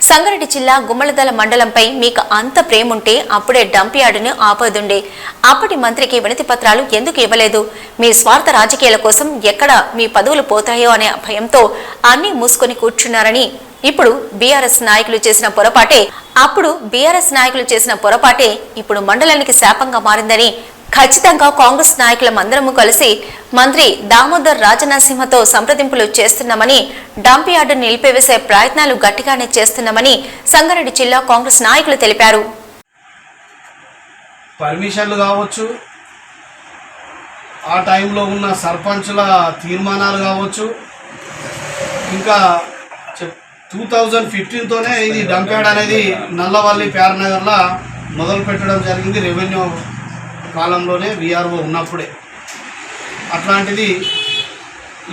సంగారెడ్డి జిల్లా గుమ్మలదల మండలంపై మీకు అంత ప్రేముంటే అప్పుడే డంప్ యార్డును ఆపదుండే. అప్పటి మంత్రికి వినతి పత్రాలు ఎందుకు ఇవ్వలేదు? మీ స్వార్థ రాజకీయాల కోసం ఎక్కడ మీ పదవులు పోతాయో అనే భయంతో అన్నీ మూసుకొని కూర్చున్నారని, ఇప్పుడు బీఆర్ఎస్ నాయకులు చేసిన పొరపాటే ఇప్పుడు మండలానికి శాపంగా మారిందని ఖచ్చితంగా కాంగ్రెస్ నాయకులమందరము కలిసి మంత్రి దామోదర్ రాజనరసింహతో సంప్రదింపులు చేస్తున్నామని, డంప్ యార్డును నిలిపివేసే ప్రయత్నాలు గట్టిగానే చేస్తున్నామని సంగారెడ్డి జిల్లా కాంగ్రెస్ నాయకులు తెలిపారు. పర్మిషన్లు కావచ్చు, ఆ టైంలో ఉన్న సర్పంచుల తీర్మానాలు కావచ్చు, ఇంకా 2015తోనే ఇది డంప్ యార్డ్ అనేది నల్లవల్లి ప్యారనగర్లో మొదలు పెట్టడం జరిగింది. రెవెన్యూ కాలంలోనే వీఆర్ఓ ఉన్నప్పుడే. అట్లాంటిది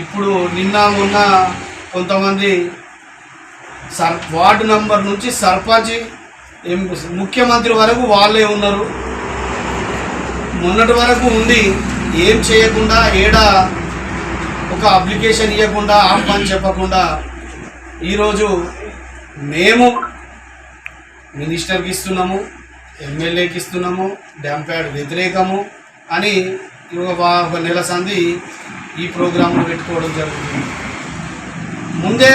ఇప్పుడు నిన్న మొన్న కొంతమంది వార్డు నంబర్ నుంచి సర్పంచ్ ముఖ్యమంత్రి వరకు వాళ్ళే ఉన్నారు. మొన్నటి వరకు ఉండి ఏం చేయకుండా, ఏడా ఒక అప్లికేషన్ ఇవ్వకుండా, ఆహ్వానం చెప్పకుండా ఈరోజు మేము మినిస్టర్కి ఇస్తున్నాము, ఎమ్మెల్యేకి ఇస్తున్నాము, డంప్ యార్డ్ వ్యతిరేకము అని ఒక నెల సంది ఈ ప్రోగ్రాంలు పెట్టుకోవడం జరుగుతుంది. ముందే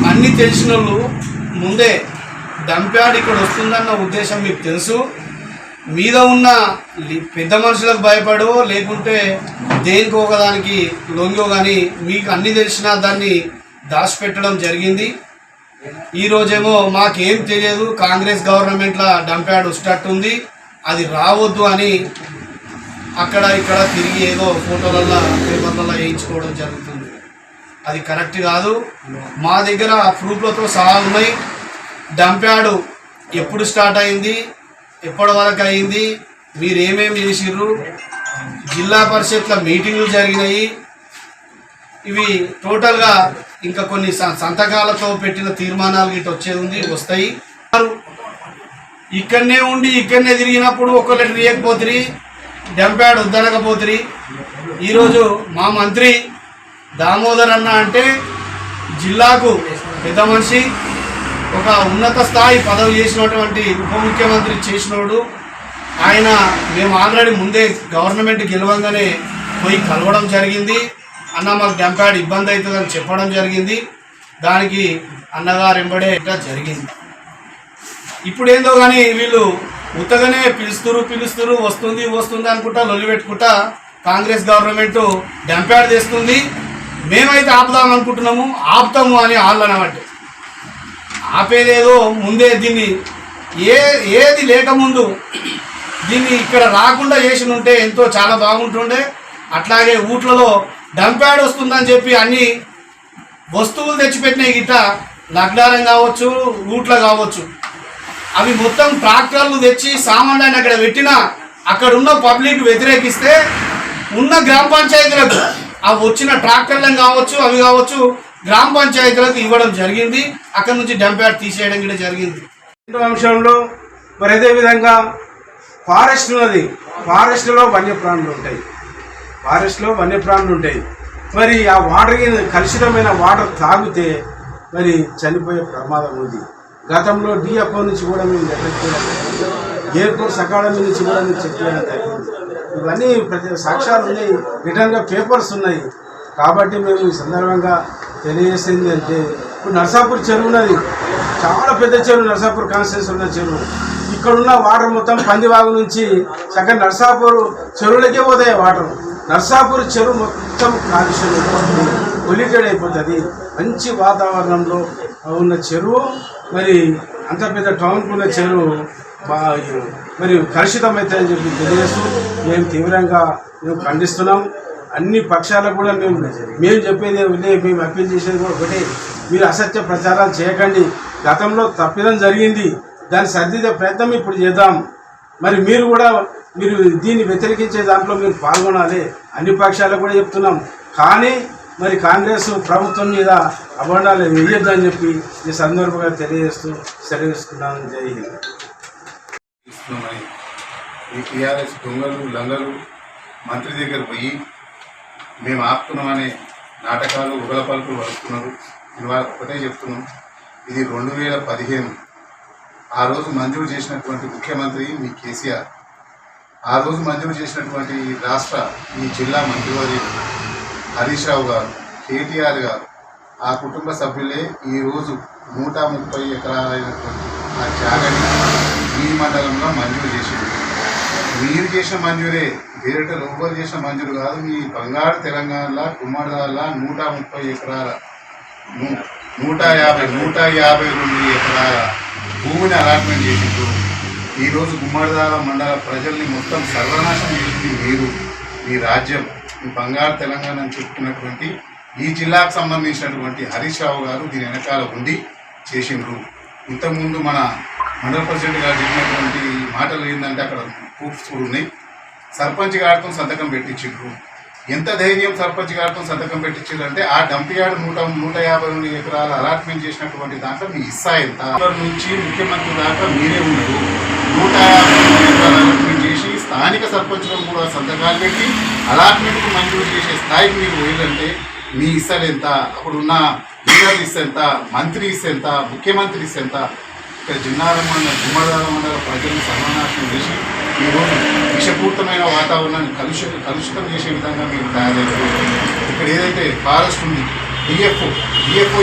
అన్నీ తెలిసిన వాళ్ళు ముందే డంప్ యార్డ్ ఇక్కడ వస్తుందన్న ఉద్దేశం మీకు తెలుసు. మీద ఉన్న పెద్ద మనుషులకు భయపడో లేకుంటే దేనికి ఒకదానికి లొంగో కానీ మీకు అన్నీ తెలిసినా దాన్ని దాచిపెట్టడం జరిగింది. ఈరోజేమో మాకేం తెలియదు, కాంగ్రెస్ గవర్నమెంట్లో డంప్ యార్డ్ వస్తట్టుంది, అది రావద్దు అని అక్కడ ఇక్కడ తిరిగి ఏదో ఫోటోలలో పేపర్లలో వేయించుకోవడం జరుగుతుంది. అది కరెక్ట్ కాదు. మా దగ్గర ప్రూఫ్లతో సహా ఉన్నాయి. డంప్ యార్డ్ ఎప్పుడు స్టార్ట్ అయింది, ఎప్పటి వరకు అయింది, మీరు ఏమేమి చేసిర్రు, జిల్లా పరిషత్ల మీటింగ్లు జరిగినాయి, ఇవి టోటల్గా ఇంకా కొన్ని సంతకాలతో పెట్టిన తీర్మానాలు గిట్ట వచ్చేది ఉంది, వస్తాయి. ఇక్కడనే ఉండి ఇక్కడనే తిరిగినప్పుడు ఒక లెటర్ ఇవ్వకపోతుంది, డంప్ యార్డ్ వద్దనకపోతుంది. ఈరోజు మా మంత్రి దామోదర్ అన్న అంటే జిల్లాకు పెద్ద మనిషి, ఒక ఉన్నత స్థాయి పదవి చేసినటువంటి ఉప ముఖ్యమంత్రి చేసినోడు ఆయన. మేము ఆల్రెడీ ముందే గవర్నమెంట్ గెలవంగానే పోయి కలవడం జరిగింది. అన్న మాకు డంప్ యార్డ్ ఇబ్బంది అవుతుందని చెప్పడం జరిగింది. దానికి అన్నగారు ఎంబడే జరిగింది. ఇప్పుడు ఏందో కానీ వీళ్ళు ఉత్తగానే పిలుస్తురు వస్తుంది అనుకుంటా లొల్లి పెట్టుకుంటా కాంగ్రెస్ గవర్నమెంట్ డంప్ యార్డ్ తెస్తుంది. మేమైతే ఆపుదాం అనుకుంటున్నాము, ఆపుతాము అని వాళ్ళు అనబట్టి ఆపేదేదో ముందే దీన్ని ఏది లేకముందు దీన్ని ఇక్కడ రాకుండా చేసి ఉంటే ఎంతో చాలా బాగుంటుండే. అట్లాగే ఊట్లలో డంప్ యార్డ్ వస్తుందని చెప్పి అన్ని వస్తువులు తెచ్చిపెట్టినాయి గిట్ట, లగ్డారం కావచ్చు, ఊట్ల కావచ్చు, అవి మొత్తం ట్రాక్టర్లు తెచ్చి సామాన్యాన్ని అక్కడ పెట్టినా అక్కడ ఉన్న పబ్లిక్ వ్యతిరేకిస్తే ఉన్న గ్రామ పంచాయతీలకు అవి వచ్చిన ట్రాక్టర్లను కావచ్చు, అవి కావచ్చు, గ్రామ పంచాయతీలకు ఇవ్వడం జరిగింది. అక్కడ నుంచి డంప్ యార్డ్ తీసేయడం కూడా జరిగింది. రెండో అంశంలో మరి అదేవిధంగా ఫారెస్ట్ ఉన్నది, ఫారెస్ట్లో వన్యప్రాణులు ఉంటాయి. మరి ఆ వాటర్ కలుషితమైన వాటర్ తాగితే మరి చనిపోయే ప్రమాదం ఉంది. గతంలో డిఎఫ్ఓ నుంచి కూడా మేము ఎయిర్పోర్ట్ అకాడమీ నుంచి కూడా మేము చెప్పడం జరిగింది. ఇవన్నీ సాక్ష్యాలు ఉన్నాయి, రిటర్న్గా పేపర్స్ ఉన్నాయి. కాబట్టి మేము ఈ సందర్భంగా తెలియజేసింది అంటే, ఇప్పుడు నర్సాపూర్ చెరువు ఉన్నది, చాలా పెద్ద చెరువు, నర్సాపూర్ కాన్స్టిట్యూన్సీ ఉన్న చెరువు. ఇక్కడున్న వాటర్ మొత్తం పందివాగు నుంచి చక్కగా నర్సాపూర్ చెరువులకే పోతాయి వాటర్. నర్సాపూర్ చెరువు మొత్తం కాలుష్యం అయిపోతుంది, పొల్యూటెడ్ అయిపోతుంది. మంచి వాతావరణంలో ఉన్న చెరువు మరి అంత పెద్ద టౌన్కు ఉన్న చెరువు మరి కలుషితమవుతాయని చెప్పి తెలియజేస్తూ మేము తీవ్రంగా ఖండిస్తున్నాం. అన్ని పక్షాలకు కూడా మేము చెప్పేది మేము అప్పీల్ చేసేది కూడా ఒకటే, మీరు అసత్య ప్రచారాలు చేయకండి. గతంలో తప్పిదం జరిగింది, దాన్ని సర్దిద్దే ప్రయత్నం ఇప్పుడు చేద్దాం. మరి మీరు దీన్ని వ్యతిరేకించే దాంట్లో మీరు పాల్గొనాలి. అన్ని పక్షాలకు కూడా చెప్తున్నాం. కానీ మరి కాంగ్రెస్ ప్రభుత్వం మీద అభండాలు వేయొద్దని చెప్పి ఈ సందర్భంగా తెలియజేస్తూ సెలవుస్తున్నాను. జై హింద్. ఈ టీఆర్ఎస్ దొంగలు లంగలు మంత్రి దగ్గర పోయి మేము ఆపుతున్నామనే నాటకాలు ఉగల పలుకులు వస్తున్నారు. ఇవాళ ఒకటే చెప్తున్నాం, ఇది 2015 ఆ రోజు మంజూరు చేసినటువంటి ముఖ్యమంత్రి మీ కేసీఆర్. ఆ రోజు మంజూరు చేసినటువంటి ఈ జిల్లా మంత్రివర్యులు హరీష్ రావు గారు, కేటీఆర్ గారు, ఆ కుటుంబ సభ్యులే ఈరోజు 130 ఎకరాలైనటువంటి ఆ జాగాని ఈ మండలంలో మంజూరు చేసింది. మీరు చేసిన మంజూరే, వేరే లోపల చేసిన మంజూరు కాదు. మీ బంగారు తెలంగాణలో కుమ్మడిదాల్లో 130 ఎకరాల 152 ఎకరాల భూమిని అలాట్మెంట్ చేసిండ్రు. ఈరోజు గుమ్మడిదాల మండల ప్రజల్ని మొత్తం సర్వనాశనం చేసింది మీరు, మీ రాజ్యం, మీ బంగారు తెలంగాణ అని చెప్పుకున్నటువంటి ఈ జిల్లాకు సంబంధించినటువంటి హరీష్ రావు గారు దీని వెనకాల ఉండి చేసిండ్రు. ఇంతకుముందు మన మండల ప్రెసిడెంట్ గారు చెప్పినటువంటి మాటలు ఏంటంటే అక్కడ ప్రూఫ్స్ కూడా ఉన్నాయి. సర్పంచ్ గారితో సంతకం పెట్టించిండ్రు. ఎంత ధైర్యం సర్పంచ్ గారితో సంతకం పెట్టించారు అంటే ఆ డంప్ యార్డ్ 152 ఎకరాల అలాట్మెంట్ చేసినటువంటి దాంట్లో మీ ఇస్సా ఎంత నుంచి ముఖ్యమంత్రి దాకా మీరే ఉన్నారు. 152 ఎకరాలు అలాట్మెంట్ చేసి స్థానిక సర్పంచులను కూడా సంతకాలు పెట్టి అలాట్మెంట్కు మంజూరు చేసే స్థాయికి మీరు పోయిందంటే మీ ఇస్సాలు ఎంత, అప్పుడున్న లీడర్లు ఇస్స ఎంత, మంత్రి ఇస్స ఎంత, ముఖ్యమంత్రి ఇస్స ఎంత. ఇక్కడ గుమ్మడిదాల మండల ప్రజలను సర్వనాశనం చేసి ఈరోజు విషపూరితమైన వాతావరణాన్ని కలుషితం చేసే విధంగా మీరు తయారయ్యారు. ఇక్కడ ఏదైతే ఫారెస్ట్ ఉంది, డిఎఫ్ఓ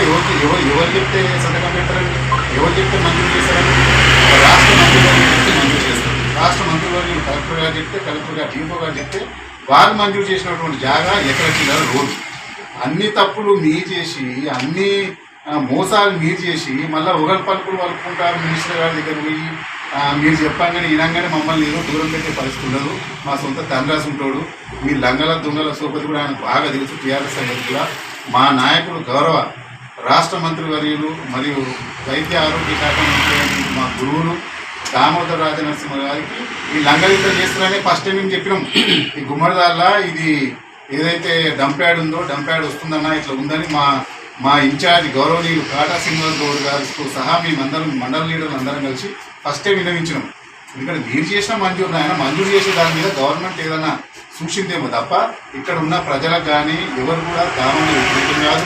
ఎవరు చెప్తే సంతకం పెట్టారండి, ఎవరు చెప్తే మంజూరు చేశారండి? రాష్ట్ర మంత్రివర్యులు చెప్తే మంజూరు చేస్తారు. రాష్ట్ర మంత్రివర్యులు కలెక్టర్ గారు చెప్తే, కలెక్టర్ గారు డిఎఫ్ఓ గారు చెప్తే వారు మంజూరు చేసినటువంటి జాగా ఎకరకి రోడ్డు. అన్ని తప్పులు మీరు చేసి, అన్ని మోసాలు మీరు చేసి, మళ్ళీ ఒకరి పలుకులు వలుపుకుంటారు. మినిస్టర్ గారి దగ్గర పోయి మీరు చెప్పంగానే వినంగానే మమ్మల్ని ఏదో దూరం పెట్టే పరిస్థితి ఉండదు. మా సొంత తండ్రాసు ఉంటాడు. మీ లంగల దొంగల సోపతి కూడా ఆయనకు బాగా తెలుసు. టీఆర్ఎస్ అనేది కూడా మా నాయకుడు గౌరవ రాష్ట్ర మంత్రివర్యులు మరియు వైద్య ఆరోగ్య శాఖ మంత్రి మా గురువులు దామోదర్ రాజనరసింహ గారికి ఈ లంగలింత చేస్తున్నారని ఫస్ట్ టైం మేము చెప్పినాం. ఈ గుమ్మడిదాల్లా ఇది ఏదైతే డంప్ యార్డ్ ఉందో, డంప్ యార్డ్ వస్తుందన్నా ఇట్లా ఉందని మా ఇన్ఛార్జ్ గౌరవనీయులు కాటా శ్రీనివాస్ గౌడ్ గారితో సహా మేమందరం మండల లీడర్లు అందరం కలిసి ఫస్ట్ టైం విన్నవించినాం. ఎందుకంటే మీరు చేసిన మంజూరు ఆయన మంజూరు చేసే దాని మీద గవర్నమెంట్ ఏదైనా సూచిందేమో తప్ప ఇక్కడ ఉన్న ప్రజలకు కానీ ఎవరు కూడా దామను వ్యతిరేకం కాదు.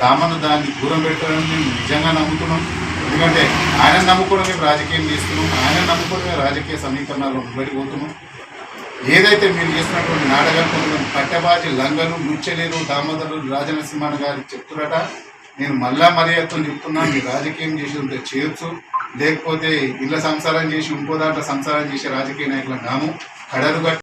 దామను దాన్ని దూరం పెట్టాలని మేము నిజంగా నమ్ముతున్నాం. ఎందుకంటే ఆయన నమ్ముకోవడం మేము రాజకీయం చేస్తున్నాం, ఆయన నమ్ముకోవడమే రాజకీయ సమీకరణాలు బయటపోతున్నాం. ఏదైతే మీరు చేస్తున్నటువంటి నాటకాలు పట్టబాజీ లంగలు ముచ్చలేరు దామోదరు రాజనరసింహ గారు చెప్తున్నట, నేను మళ్ళా మర్యాదతో చెప్తున్నా, మీరు రాజకీయం చేసి ఉంటే చేయొచ్చు, లేకపోతే ఇళ్ళ సంసారం చేసి ఇంకో దాంట్లో సంసారం చేసే రాజకీయ నాయకులను కాము. కడరు